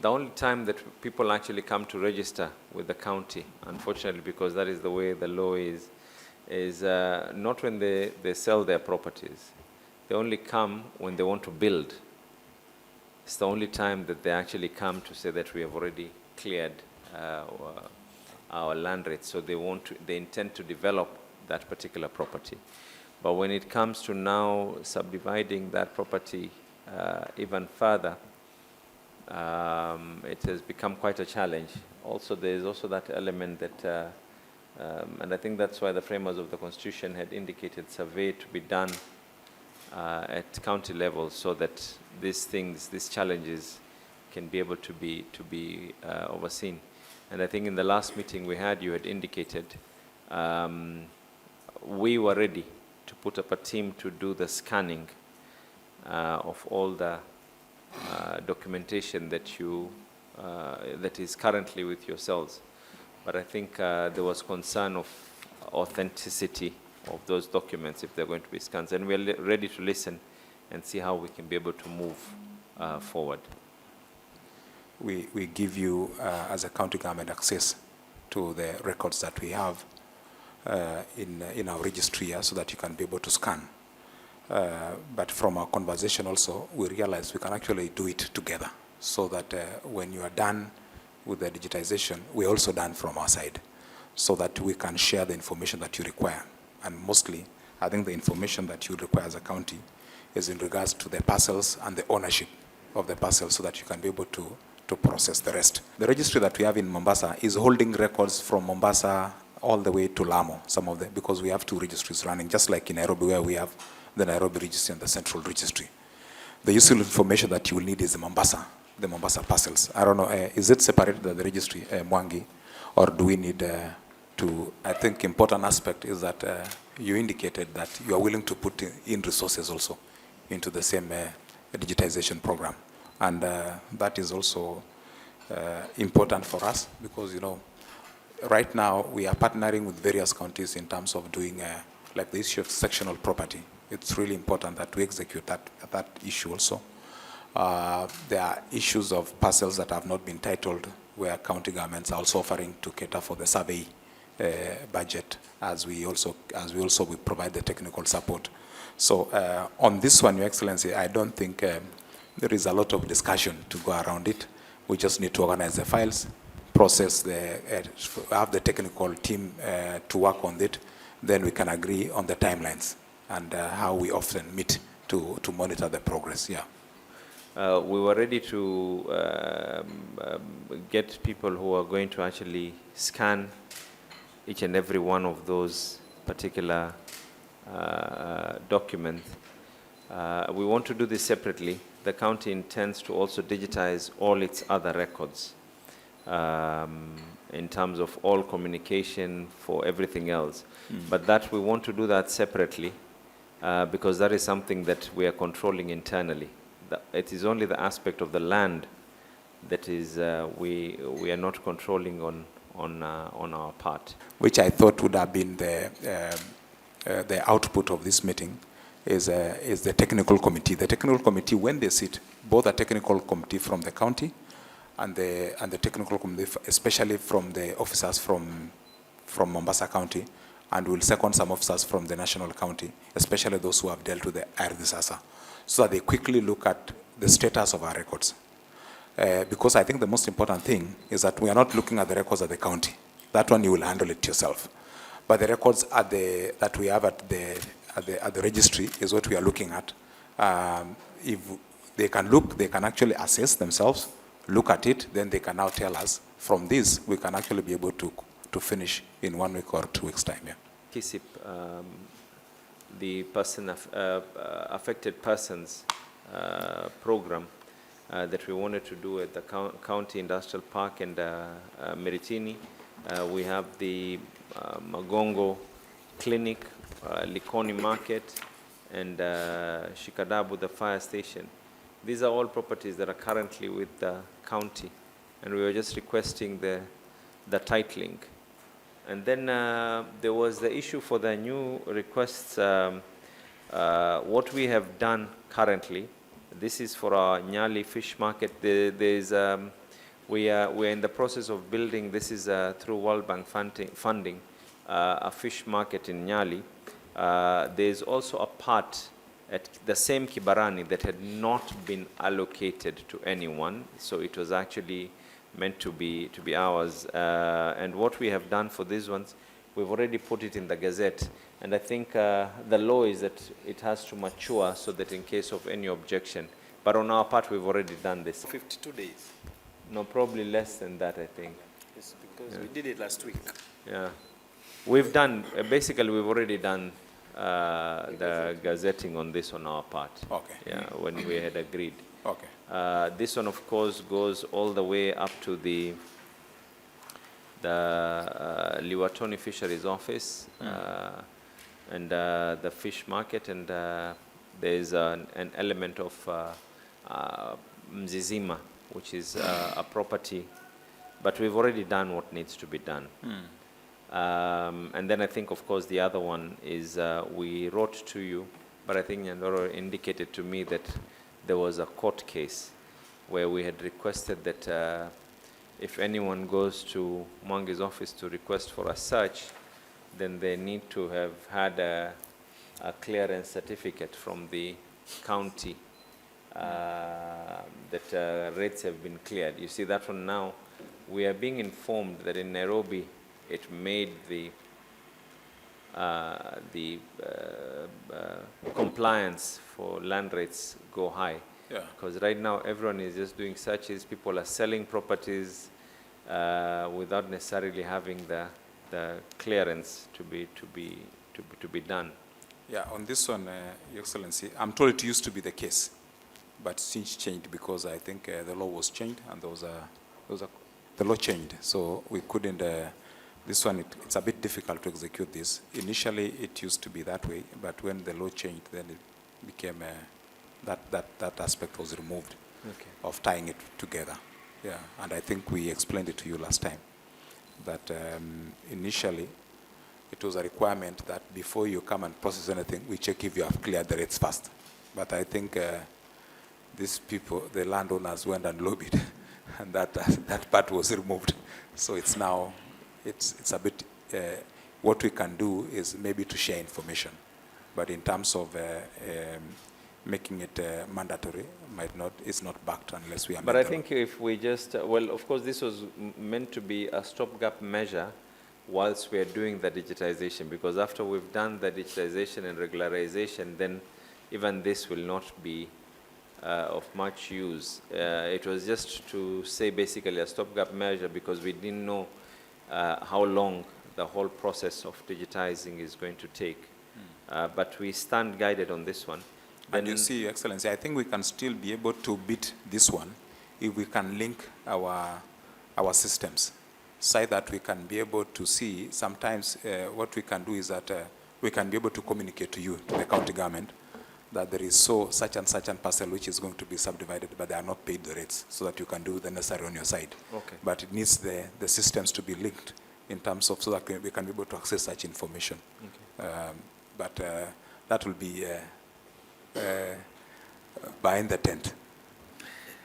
The only time that people actually come to register with the county, unfortunately, because that is the way the law is not when they sell their properties. They only come when they want to build. It's the only time that they actually come to say that we have already cleared our land rates, so they intend to develop that particular property. But when it comes to now subdividing that property even further, it has become quite a challenge. Also, there is also that element that, and I think that's why the framers of the Constitution had indicated survey to be done at county level, so that these challenges can be able to be overseen. And I think in the last meeting we had, you had indicated we were ready to put up a team to do the scanning of all the documentation that is currently with yourselves. But I think there was concern of authenticity of those documents if they're going to be scanned. And we're ready to listen and see how we can be able to move forward. We give you, as a county government, access to the records that we have in our registry, so that you can be able to scan. But from our conversation also, we realized we can actually do it together, so that when you are done with the digitization, we're also done from our side, so that we can share the information that you require. And mostly, I think the information that you require as a county is in regards to the parcels and the ownership of the parcels, so that you can be able to process the rest. The registry that we have in Mombasa is holding records from Mombasa all the way to Lamu, because we have two registries running, just like in Nairobi, where we have the Nairobi registry and the central registry. The useful information that you will need is the Mombasa parcels. I don't know, is it separated, the registry, Mwangi, or do we need to, I think important aspect is that you indicated that you are willing to put in resources also into the same digitization program. And that is also important for us, because, right now we are partnering with various counties in terms of doing like the issue of sectional property. It's really important that we execute that issue also. There are issues of parcels that have not been titled, where county governments are also offering to cater for the survey budget, as we provide the technical support. So on this one, Your Excellency, I don't think there is a lot of discussion to go around it. We just need to organize the files, process have the technical team to work on it. Then we can agree on the timelines and how we often meet to monitor the progress. Yeah. We were ready to get people who are going to actually scan each and every one of those particular documents. We want to do this separately. The county intends to also digitize all its other records in terms of all communication for everything else. But that we want to do that separately because that is something that we are controlling internally. It is only the aspect of the land that is we are not controlling on our part. Which I thought would have been the output of this meeting is the technical committee. The technical committee, when they sit, both a technical committee from the county and the technical committee, especially from the officers from Mombasa County, and we'll second some officers from the national county, especially those who have dealt with the disaster, so that they quickly look at the status of our records. Because I think the most important thing is that we are not looking at the records at the county. That one you will handle it yourself. But the records that we have at the registry is what we are looking at. If they can look, they can actually assess themselves, look at it, then they can now tell us. From this, we can actually be able to finish in 1 week or 2 weeks' time. Yeah. KISIP, the affected persons program that we wanted to do at the County Industrial Park and Meritini. We have the Magongo Clinic, Likoni Market, and Shikadabu, the fire station. These are all properties that are currently with the county, and we were just requesting the titling. And then there was the issue for the new requests. What we have done currently, this is for our Nyali fish market. There's we're in the process of building, this is through World Bank funding, a fish market in Nyali. There's also a part at the same Kibarani that had not been allocated to anyone, so it was actually meant to be ours. And what we have done for these ones, we've already put it in the Gazette, and I think the law is that it has to mature so that in case of any objection. But on our part, we've already done this. 52 days. No, probably less than that, I think. It's because we did it last week. Yeah. We've done, basically we've already done the gazetting on this on our part. Okay. Yeah, when we had agreed. Okay. This one, of course, goes all the way up to the Liwatoni Fisheries Office and the fish market, and there's an element of Mzizima, which is a property, but we've already done what needs to be done. And then I think, of course, the other one is we wrote to you, but I think Nyandoro indicated to me that there was a court case where we had requested that if anyone goes to Mwangi's office to request for a search, then they need to have had a clearance certificate from the county that rates have been cleared. You see that one now, we are being informed that in Nairobi, it made the compliance for land rates go high. Yeah. Because right now everyone is just doing searches. People are selling properties without necessarily having the clearance to be done. Yeah, on this one, Your Excellency, I'm told it used to be the case, but since changed because I think the law was changed and the law changed, so we couldn't. This one, it's a bit difficult to execute this. Initially, it used to be that way, but when the law changed, then it became that aspect was removed of tying it together. Yeah, and I think we explained it to you last time that initially it was a requirement that before you come and process anything, we check if you have cleared the rates first. But I think these people, the landowners, went and lobbied, and that part was removed. So it's now. It's a bit, what we can do is maybe to share information, but in terms of making it mandatory, it's not backed unless we amend. But I think if we just, well, of course, this was meant to be a stopgap measure whilst we are doing the digitization, because after we've done the digitization and regularization, then even this will not be of much use. It was just to say basically a stopgap measure because we didn't know how long the whole process of digitizing is going to take. But we stand guided on this one. And you see, Excellency, I think we can still be able to beat this one if we can link our systems, so that we can be able to see. Sometimes what we can do is that we can be able to communicate to you, to the county government, that there is such and such a parcel which is going to be subdivided, but they are not paid the rates, so that you can do the necessary on your side. Okay. But it needs the systems to be linked in terms of, so that we can be able to access such information. Okay. But that will be behind the tent.